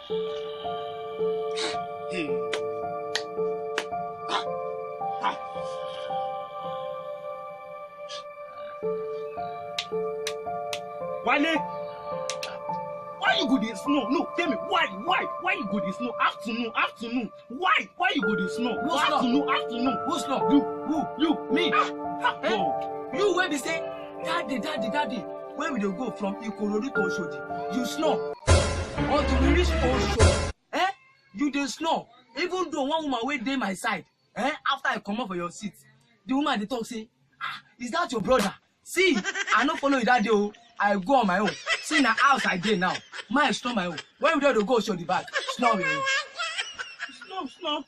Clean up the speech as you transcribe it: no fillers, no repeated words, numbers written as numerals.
Wale, why you go this snow? No, tell me why you go this snow? Afternoon. Why you go this snow? Afternoon. Who snow? You, Me. You where they say, daddy. Where we dey go from Ikorodu to Oshodi? You snow. Until we reach Oshodi, you dey snow. Even though one woman wey dey my side, after I come up for your seat, the woman dey talk say, is that your brother? See, I no follow you that day. I go on my own. See na house I dey now. My snow my own. When we dey go Oshodi back, snow with me. Snow.